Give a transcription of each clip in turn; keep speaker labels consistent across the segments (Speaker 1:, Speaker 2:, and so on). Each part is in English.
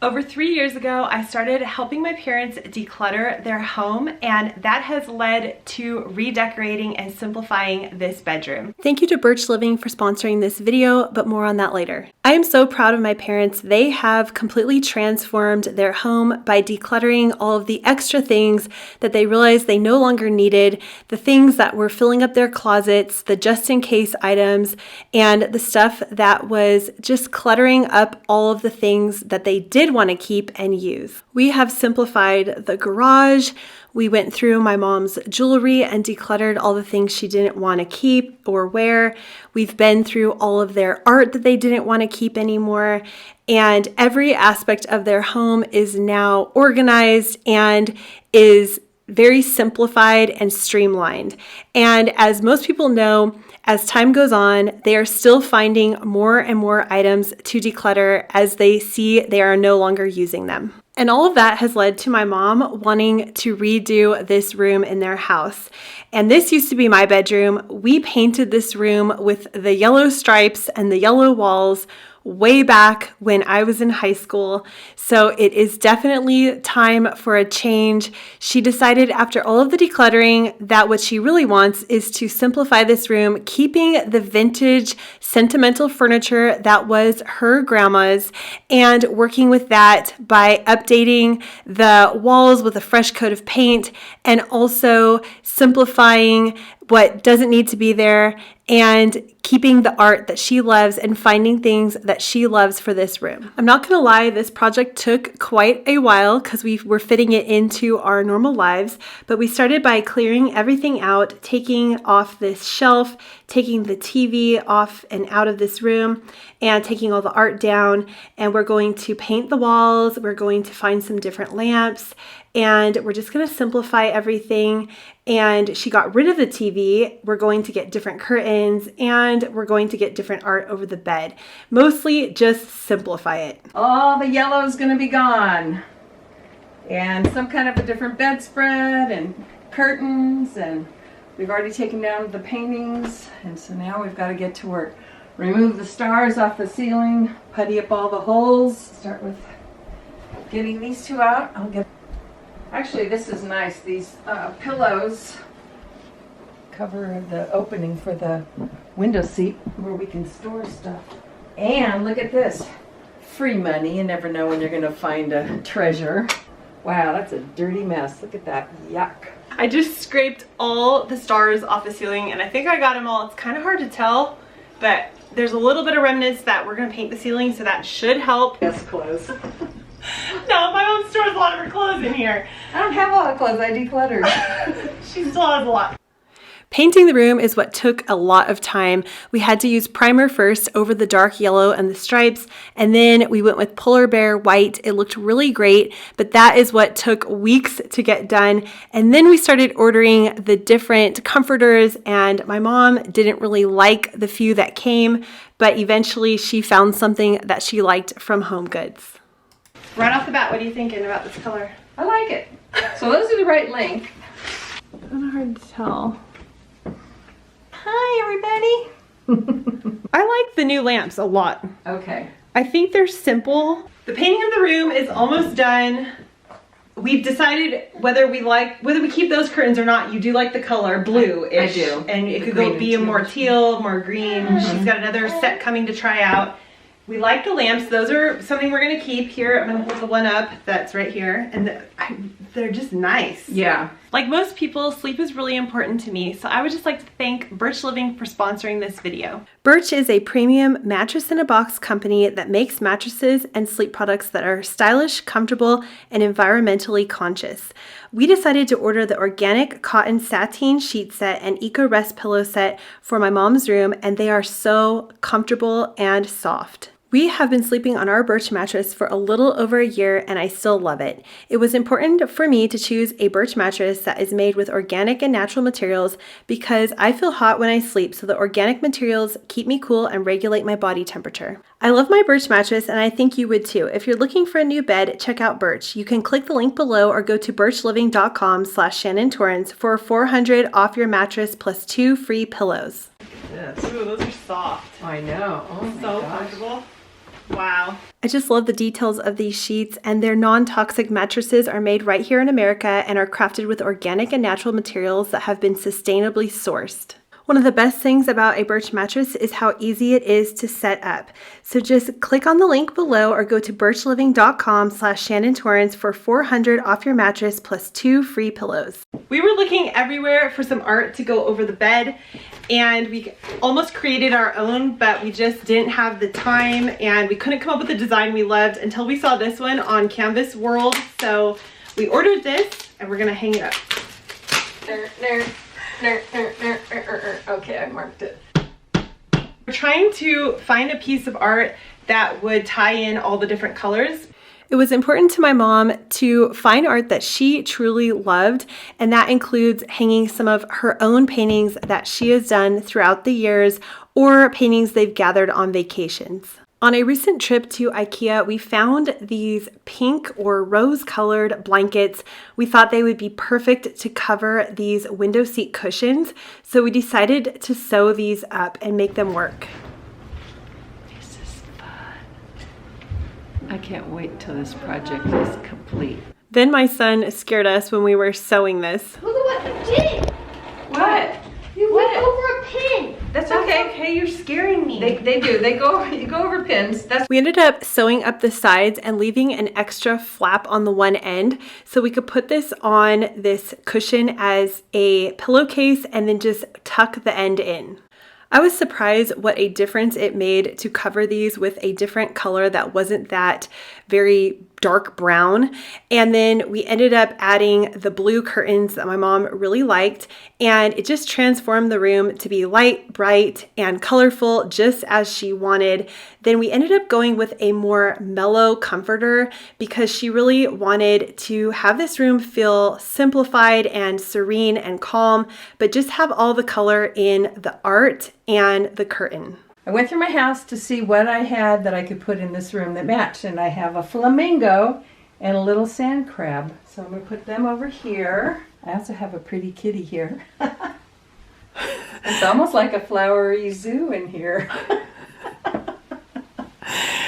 Speaker 1: Over 3 years ago, I started helping my parents declutter their home, and that has led to redecorating and simplifying this bedroom. Thank you to Birch Living for sponsoring this video, but more on that later. I am so proud of my parents. They have completely transformed their home by decluttering all of the extra things that they realized they no longer needed, the things that were filling up their closets, the just-in-case items, and the stuff that was just cluttering up all of the things that they did want to keep and use. We have simplified the garage. We went through my mom's jewelry and decluttered all the things she didn't want to keep or wear. We've been through all of their art that they didn't want to keep anymore. And every aspect of their home is now organized and is very simplified and streamlined. And as most people know, as time goes on, they are still finding more and more items to declutter as they see they are no longer using them. And all of that has led to my mom wanting to redo this room in their house. And this used to be my bedroom. We painted this room with the yellow stripes and the yellow walls way back when I was in high school. So it is definitely time for a change. She decided after all of the decluttering that what she really wants is to simplify this room, keeping the vintage sentimental furniture that was her grandma's and working with that by updating the walls with a fresh coat of paint and also simplifying what doesn't need to be there and keeping the art that she loves and finding things that she loves for this room. I'm not gonna lie, this project took quite a while because we were fitting it into our normal lives, but we started by clearing everything out, taking off this shelf, taking the TV off and out of this room, and taking all the art down, and we're going to paint the walls, we're going to find some different lamps, and we're just gonna simplify everything. And she got rid of the TV. We're going to get different curtains and we're going to get different art over the bed. Mostly just simplify it.
Speaker 2: All the yellow is gonna be gone. And some kind of a different bedspread and curtains, and we've already taken down the paintings, and so now we've got to get to work. Remove the stars off the ceiling, putty up all the holes. Start with getting these two out. Actually, this is nice. These pillows cover the opening for the window seat where we can store stuff. And look at this. Free money. You never know when you're going to find a treasure. Wow, that's a dirty mess. Look at that. Yuck.
Speaker 1: I just scraped all the stars off the ceiling and I think I got them all. It's kind of hard to tell, but there's a little bit of remnants that we're going to paint the ceiling, so that should help.
Speaker 2: Yes, clothes.
Speaker 1: No, my mom stores a lot of her clothes in here.
Speaker 2: I don't have a lot of clothes. I decluttered.
Speaker 1: She still has a lot. Painting the room is what took a lot of time. We had to use primer first over the dark yellow and the stripes, and then we went with polar bear white. It looked really great, but that is what took weeks to get done. And then we started ordering the different comforters, and my mom didn't really like the few that came, but eventually she found something that she liked from Home Goods. Right off the bat, what are you thinking about this color?
Speaker 2: I like it. So those are the right length.
Speaker 1: It's kind of hard to tell. Hi, everybody. I like the new lamps a lot.
Speaker 2: Okay.
Speaker 1: I think they're simple. The painting of the room is almost done. We've decided whether we keep those curtains or not. You do like the color blue-ish.
Speaker 2: I do.
Speaker 1: And it could be a more teal, more green.
Speaker 2: Mm-hmm.
Speaker 1: She's got another set coming to try out. We like the lamps. Those are something we're going to keep here. I'm going to hold the one up that's right here. And they're just nice.
Speaker 2: Yeah.
Speaker 1: Like most people, sleep is really important to me. So I would just like to thank Birch Living for sponsoring this video. Birch is a premium mattress in a box company that makes mattresses and sleep products that are stylish, comfortable, and environmentally conscious. We decided to order the organic cotton sateen sheet set and Eco Rest pillow set for my mom's room, and they are so comfortable and soft. We have been sleeping on our Birch mattress for a little over a year and I still love it. It was important for me to choose a Birch mattress that is made with organic and natural materials because I feel hot when I sleep, so the organic materials keep me cool and regulate my body temperature. I love my Birch mattress and I think you would too. If you're looking for a new bed, check out Birch. You can click the link below or go to birchliving.com/Shannon Torrens for $400 off your mattress plus 2 free pillows.
Speaker 2: Yes.
Speaker 1: Ooh, those are soft.
Speaker 2: I know. Oh my
Speaker 1: so
Speaker 2: gosh.
Speaker 1: comfortable. Wow. I just love the details of these sheets, and their non-toxic mattresses are made right here in America and are crafted with organic and natural materials that have been sustainably sourced. One of the best things about a Birch mattress is how easy it is to set up. So just click on the link below or go to birchliving.com/Shannon Torrens for $400 off your mattress plus 2 free pillows. We were looking everywhere for some art to go over the bed, and we almost created our own, but we just didn't have the time and we couldn't come up with a design we loved until we saw this one on Canvas World. So we ordered this and we're gonna hang it up.
Speaker 2: Okay, I marked it.
Speaker 1: We're trying to find a piece of art that would tie in all the different colors. It was important to my mom to find art that she truly loved, and that includes hanging some of her own paintings that she has done throughout the years or paintings they've gathered on vacations. On a recent trip to IKEA, we found these pink or rose-colored blankets. We thought they would be perfect to cover these window seat cushions, so we decided to sew these up and make them work.
Speaker 2: This is fun. I can't wait till this project is complete.
Speaker 1: Then my son scared us when we were sewing this.
Speaker 3: Look at what you did!
Speaker 2: What?
Speaker 3: You went over a pin!
Speaker 2: That's okay.
Speaker 1: Okay, you're scaring me.
Speaker 2: They do. You go over pins.
Speaker 1: We ended up sewing up the sides and leaving an extra flap on the one end so we could put this on this cushion as a pillowcase and then just tuck the end in. I was surprised what a difference it made to cover these with a different color that wasn't that very dark brown. And then we ended up adding the blue curtains that my mom really liked, and it just transformed the room to be light, bright, and colorful just as she wanted. Then we ended up going with a more mellow comforter because she really wanted to have this room feel simplified and serene and calm, but just have all the color in the art and the curtain.
Speaker 2: I went through my house to see what I had that I could put in this room that matched, and I have a flamingo and a little sand crab. So I'm going to put them over here. I also have a pretty kitty here. It's almost like a flowery zoo in here.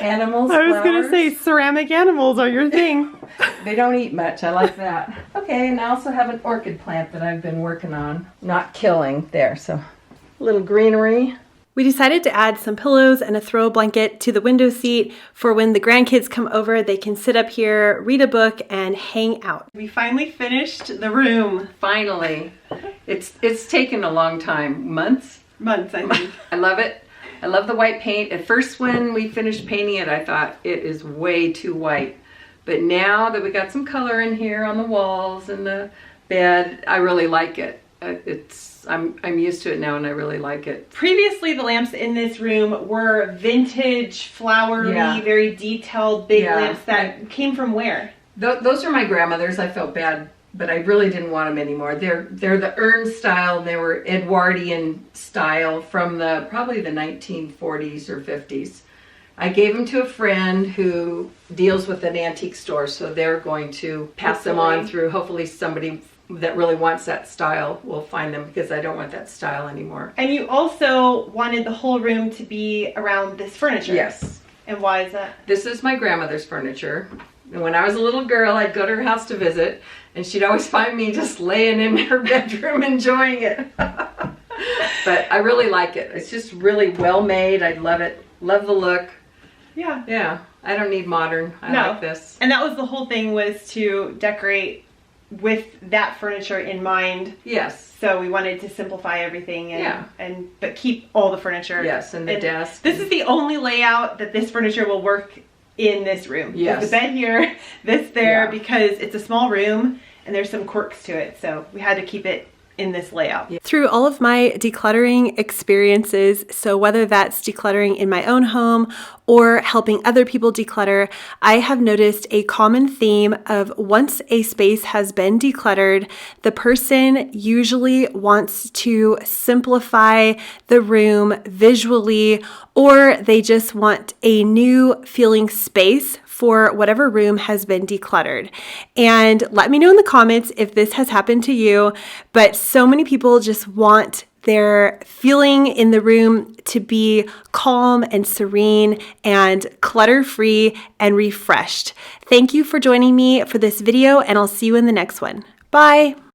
Speaker 2: Animals,
Speaker 1: I was
Speaker 2: flowers.
Speaker 1: going to say ceramic animals are your thing.
Speaker 2: They don't eat much. I like that. Okay, and I also have an orchid plant that I've been working on. Not killing there, so a little greenery.
Speaker 1: We decided to add some pillows and a throw blanket to the window seat for when the grandkids come over, they can sit up here, read a book, and hang out. We finally finished the room.
Speaker 2: Finally. It's taken a long time. Months,
Speaker 1: I think.
Speaker 2: I love it. I love the white paint. At first when we finished painting it, I thought it is way too white. But now that we got some color in here on the walls and the bed, I really like it. I'm used to it now and I really like it.
Speaker 1: Previously, the lamps in this room were vintage, flowery, very detailed, big lamps that came from where?
Speaker 2: Those are my grandmother's. I felt bad, but I really didn't want them anymore. They're the urn style. They were Edwardian style from probably the 1940s or 50s. I gave them to a friend who deals with an antique store, so they're going to pass them on through. Hopefully somebody that really wants that style will find them, because I don't want that style anymore.
Speaker 1: And you also wanted the whole room to be around this furniture.
Speaker 2: Yes.
Speaker 1: And why is that?
Speaker 2: This is my grandmother's furniture. And when I was a little girl, I'd go to her house to visit, and she'd always find me just laying in her bedroom enjoying it. But I really like it. It's just really well made. I love it. Love the look.
Speaker 1: Yeah.
Speaker 2: Yeah. I don't need modern. I like this.
Speaker 1: And that was the whole thing, was to decorate with that furniture in mind.
Speaker 2: Yes.
Speaker 1: So we wanted to simplify everything but keep all the furniture.
Speaker 2: Yes, and the desk.
Speaker 1: This is the only layout that this furniture will work in this room.
Speaker 2: Yes.
Speaker 1: The bed here, this there, because it's a small room and there's some quirks to it. So we had to keep it in this layout. Yeah. Through all of my decluttering experiences, so whether that's decluttering in my own home or helping other people declutter, I have noticed a common theme of once a space has been decluttered, the person usually wants to simplify the room visually, or they just want a new feeling space for whatever room has been decluttered. And let me know in the comments if this has happened to you, but so many people just want their feeling in the room to be calm and serene and clutter-free and refreshed. Thank you for joining me for this video, and I'll see you in the next one. Bye.